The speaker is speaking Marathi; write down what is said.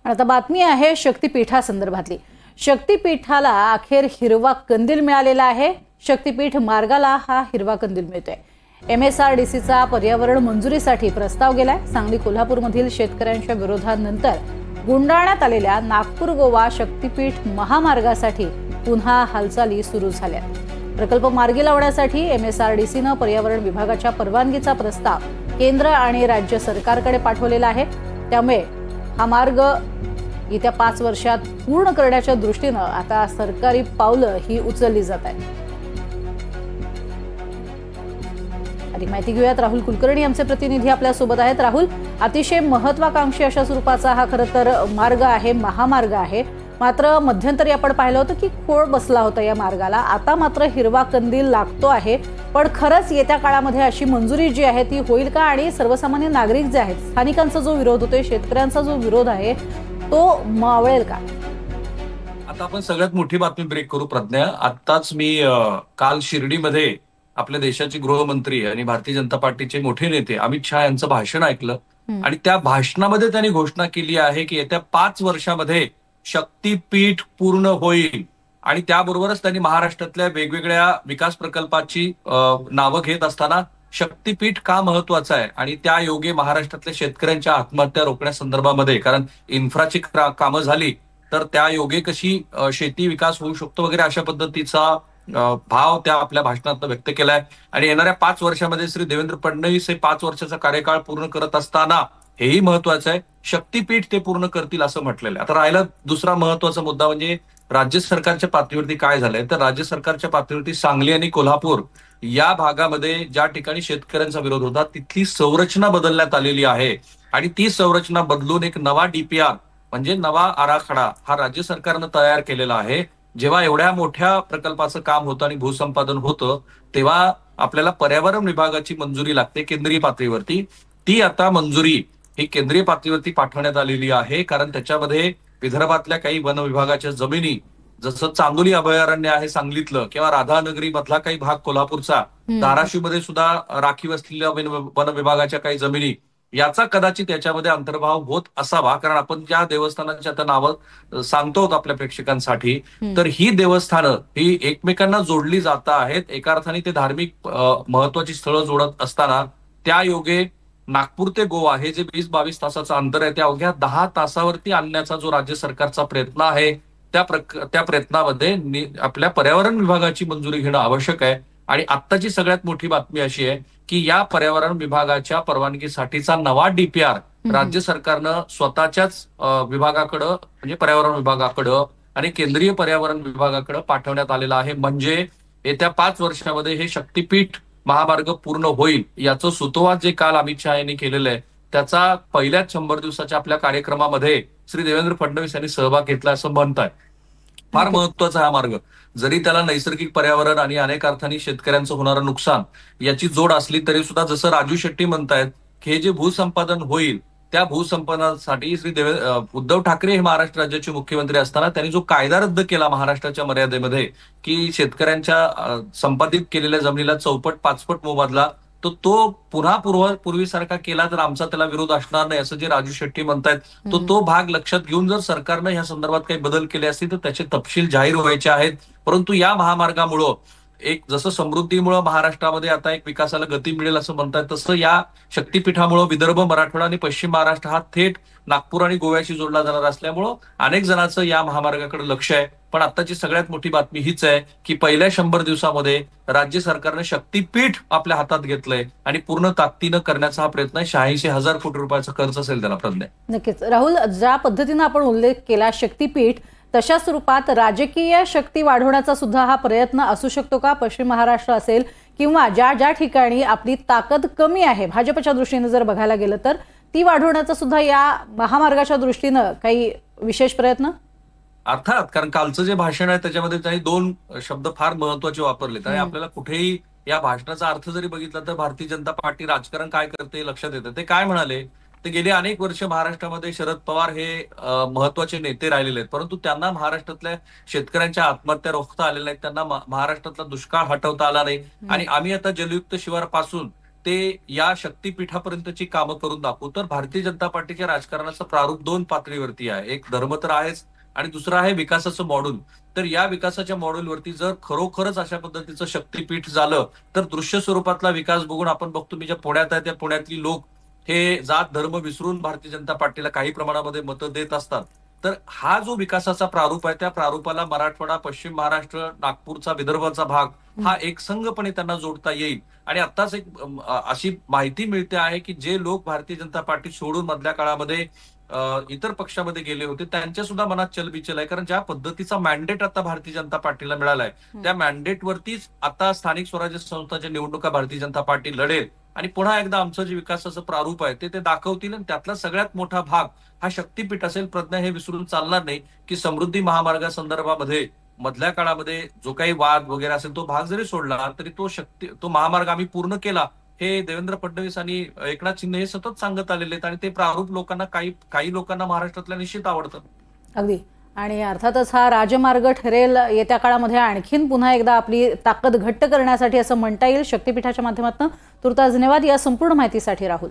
आता बातमी आहे शक्तीपीठासंदर्भातली। शक्तीपीठाला अखेर हिरवा कंदील मिळालेला आहे। शक्तीपीठ मार्गाला हा हिरवा कंदील मिळतोय। MSRDCचा पर्यावरण मंजुरीसाठी प्रस्ताव गेलाय। सांगली कोल्हापूरमधील शेतकऱ्यांच्या विरोधानंतर गुंडाळण्यात आलेल्या नागपूर गोवा शक्तीपीठ महामार्गासाठी पुन्हा हालचाली सुरू झाल्या। प्रकल्प मार्गी लावण्यासाठी MSRDCनं पर्यावरण विभागाच्या परवानगीचा प्रस्ताव केंद्र आणि राज्य सरकारकडे पाठवलेला आहे। त्यामुळे हा मार्ग येत्या 5 वर्षात पूर्ण करण्याच्या दृष्टीने आता सरकारी पावलं ही उचलली जात आहेत। अधिक माहिती घेऊयात, राहुल कुलकर्णी आमचे प्रतिनिधी आपल्या सोबत आहेत। राहुल, अतिशय महत्वाकांक्षी अशा स्वरूपाचा हा खरं तर मार्ग आहे, महामार्ग आहे। मात्र मध्यंतरी आपण पाहिलं होतं की खोड बसला होता या मार्गाला। आता मात्र हिरवा कंदील लागतो आहे। पण खरंच येत्या काळामध्ये अशी मंजुरी जी आहे ती होईल का? आणि सर्वसामान्य नागरिक जे आहेत, स्थानिकांचा जो विरोध होतोय, शेतकऱ्यांचा जो विरोध आहे, तो मावळेल का? आता आपण सगळ्यात मोठी बातमी ब्रेक करू प्रज्ञा। आत्ताच मी काल शिर्डीमध्ये आपल्या देशाचे गृहमंत्री आणि भारतीय जनता पार्टीचे मोठे नेते अमित शहा यांचं भाषण ऐकलं आणि त्या भाषणामध्ये त्यांनी घोषणा केली आहे की येत्या 5 वर्षामध्ये शक्तीपीठ पूर्ण होईल आणि त्याबरोबरच त्यांनी महाराष्ट्रातल्या वेगवेगळ्या विकास प्रकल्पाची नावं घेत असताना शक्तीपीठ का महत्वाचं आहे आणि त्या योगे महाराष्ट्रातल्या शेतकऱ्यांच्या आत्महत्या रोखण्यासंदर्भामध्ये, कारण इन्फ्राची कामं झाली तर त्या योगे कशी शेती विकास होऊ शकतो वगैरे अशा पद्धतीचा भाव त्या आपल्या भाषणात व्यक्त केलाय। आणि येणाऱ्या 5 वर्षामध्ये श्री देवेंद्र फडणवीस हे 5 वर्षाचा कार्यकाळ पूर्ण करत असताना हेही महत्वाचं आहे, शक्तीपीठ ते पूर्ण करतील असं म्हटलेलं आहे। आता राहिला दुसरा महत्वाचा मुद्दा म्हणजे राज्य सरकारच्या पातळीवरती काय झालंय, तर राज्य सरकारच्या पातळीवरती सांगली आणि कोल्हापूर या भागामध्ये ज्या ठिकाणी शेतकऱ्यांचा विरोध होता तिथली संरचना बदलण्यात आलेली आहे आणि ती संरचना बदलून एक नवा DPR म्हणजे नवा आराखडा हा राज्य सरकारनं तयार केलेला आहे। जेव्हा एवढ्या मोठ्या प्रकल्पाचं काम होतं आणि भूसंपादन होतं तेव्हा आपल्याला पर्यावरण विभागाची मंजुरी लागते केंद्रीय पातळीवरती। ती आता मंजुरी ही केंद्रीय पातळीवरती पाठवण्यात आलेली आहे, कारण त्याच्यामध्ये विदर्भातल्या काही वन विभागाच्या जमिनी, जसं चांदोली अभयारण्य आहे सांगलीतलं किंवा राधानगरी मधला काही भाग कोल्हापूरचा, धाराशिवमध्ये सुद्धा राखीव असलेल्या वन विभागाच्या काही जमिनी, याचा कदाचित याच्यामध्ये अंतर्भाव होत असावा। कारण आपण ज्या देवस्थानांची आता नावं सांगतो आपल्या प्रेक्षकांसाठी, तर ही देवस्थानं ही एकमेकांना जोडली जात आहेत। एका अर्थाने ते धार्मिक महत्वाची स्थळं जोडत असताना त्या योगे नागपूर ते गोवा हे जे 20-22 तासाचं अंतर आहे त्या अवघ्या 10 तासावरती आणण्याचा जो राज्य सरकारचा प्रयत्न आहे त्या प्रयत्नामध्ये आपल्या पर्यावरण विभागाची मंजुरी घेणं आवश्यक आहे। आणि आत्ताची सगळ्यात मोठी बातमी अशी आहे की या पर्यावरण विभागाच्या परवानगीसाठीचा नवा DPR राज्य सरकारनं स्वतःच्याच विभागाकडं म्हणजे पर्यावरण विभागाकडं आणि केंद्रीय पर्यावरण विभागाकडे पाठवण्यात आलेला आहे। म्हणजे येत्या 5 वर्षामध्ये हे शक्तीपीठ महामार्ग पूर्ण होईल याचं सुतोवाच जे काल अमित शहा यांनी केलेलं आहे त्याचा पहिल्याच 100 दिवसाच्या आपल्या कार्यक्रमामध्ये श्री देवेंद्र फडणवीस यांनी सहभाग घेतला असं म्हणताय। फार महत्वाचा हा मार्ग, जरी त्याला नैसर्गिक पर्यावरण आणि अनेक अर्थांनी शेतकऱ्यांचं होणारं नुकसान याची जोड असली तरी सुद्धा जसं राजू शेट्टी म्हणतायत की हे जे भूसंपादन होईल त्या भूसंपादनासाठी उद्धव ठाकरे हे महाराष्ट्र राज्याचे मुख्यमंत्री असताना त्यांनी जो कायदा रद्द केला महाराष्ट्राच्या मर्यादेमध्ये की शेतकऱ्यांच्या संपादित केलेल्या जमिनीला 4-5पट मोबदला, तो पुन्हा पूर्वीसारखा केला तर आमचा त्याला विरोध असणार नाही असं जे राजू शेट्टी म्हणतायत, तो भाग लक्षात घेऊन जर सरकारनं ह्या संदर्भात काही बदल केले असतील तर त्याचे तपशील जाहीर व्हायचे आहेत। परंतु या महामार्गामुळं एक जसं समृद्धीमुळे महाराष्ट्रामध्ये आता एक विकासाला गती मिळेल असं म्हणतात, तसं या शक्तीपीठामुळे विदर्भ, मराठवाडा आणि पश्चिम महाराष्ट्र हा थेट नागपूर आणि गोव्याशी जोडला जाणार असल्यामुळं अनेक जणांचं या महामार्गाकडे लक्ष आहे। पण आताची सगळ्यात मोठी बातमी हीच आहे की पहिल्या 100 दिवसामध्ये राज्य सरकारनं शक्तीपीठ आपल्या हातात घेतलंय आणि पूर्ण ताकदीनं करण्याचा हा प्रयत्न आहे। 86,000 कोटी रुपयाचा खर्च असेल त्याला प्रज्ञा। नक्कीच राहुल, ज्या पद्धतीनं आपण उल्लेख केला शक्तीपीठ, तशा स्वरूपात राजकीय शक्ती वाढवण्याचा सुद्धा हा प्रयत्न असू शकतो का? पश्चिम महाराष्ट्र असेल किंवा ज्या ठिकाणी आपली ताकद कमी आहे भाजपच्या दृष्टीने जर बघायला गेलं तर ती वाढवण्याचा सुद्धा या महामार्गाच्या दृष्टीनं काही विशेष प्रयत्न? अर्थात, कारण कालचं जे भाषण आहे त्याच्यामध्ये त्यांनी 2 शब्द फार महत्वाचे वापरलेत आणि आपल्याला कुठेही या भाषणाचा अर्थ जरी बघितला तर भारतीय जनता पार्टी राजकारण काय करते लक्षात येतं। ते काय म्हणाले, ते गेले अनेक वर्ष महाराष्ट्रामध्ये शरद पवार हे महत्वाचे नेते राहिलेले आहेत, परंतु त्यांना महाराष्ट्रातल्या शेतकऱ्यांच्या आत्महत्या रोखता आलेल्या नाहीत, त्यांना महाराष्ट्रातला दुष्काळ हटवता आला नाही आणि आम्ही आता जलयुक्त शिवार पासून ते या शक्तीपीठापर्यंतची कामं करून दाखवू. तर भारतीय जनता पार्टीच्या राजकारणाचं प्रारूप 2 पातळीवरती आहे. एक धर्म तर आहेच आणि दुसरं आहे विकासाचं मॉड्यूल. तर या विकासाच्या मॉड्यूलवरती जर खरोखरच अशा पद्धतीचं शक्तीपीठ झालं तर दृश्य स्वरूपातला विकास बघून आपण बघतो मी ज्या पुण्यात आहे त्या पुण्यातली लोक हे जात धर्म विसरून भारतीय जनता पार्टीला काही प्रमाणामध्ये मतं देत असतात. तर हा जो विकासाचा प्रारूप आहे त्या प्रारूपाला मराठवाडा, पश्चिम महाराष्ट्र, नागपूरचा, विदर्भाचा भाग हा एकसंघपणे त्यांना जोडता येईल. आणि आत्ताच एक अशी माहिती मिळते आहे की जे लोक भारतीय जनता पार्टी सोडून मधल्या काळामध्ये इतर पक्षामध्ये गेले होते त्यांच्या सुद्धा मनात चलबिचल आहे. कारण ज्या पद्धतीचा मॅन्डेट आता भारतीय जनता पार्टीला मिळालाय त्या मॅन्डेटवरतीच आता स्थानिक स्वराज्य संस्थांच्या निवडणुका भारतीय जनता पार्टी लढेल आणि पुन्हा एकदा आमचं जे विकासाचं प्रारूप आहे ते दाखवतील. आणि त्यातला सगळ्यात मोठा भाग हा शक्तीपीठ असेल. प्रज्ञा, हे विसरून चालणार नाही की समृद्धी महामार्गासंदर्भामध्ये मधल्या काळामध्ये जो काही वाद वगैरे असेल तो भाग जरी सोडला तरी तो महामार्ग आम्ही पूर्ण केला हे देवेंद्र फडणवीस आणि एकनाथ शिंदे हे सतत सांगत आलेले आहेत. आणि ते प्रारूप लोकांना काही लोकांना महाराष्ट्रातल्या निश्चित आवडतं. अगदी. आणि अर्थातच हा राजमार्ग ठरेल येत्या काळामध्ये आणखीन पुन्हा एकदा आपली ताकद घट्ट करण्यासाठी असं म्हणता येईल शक्तीपीठाच्या माध्यमातून. तुर्तास धन्यवाद या संपूर्ण माहितीसाठी राहुल.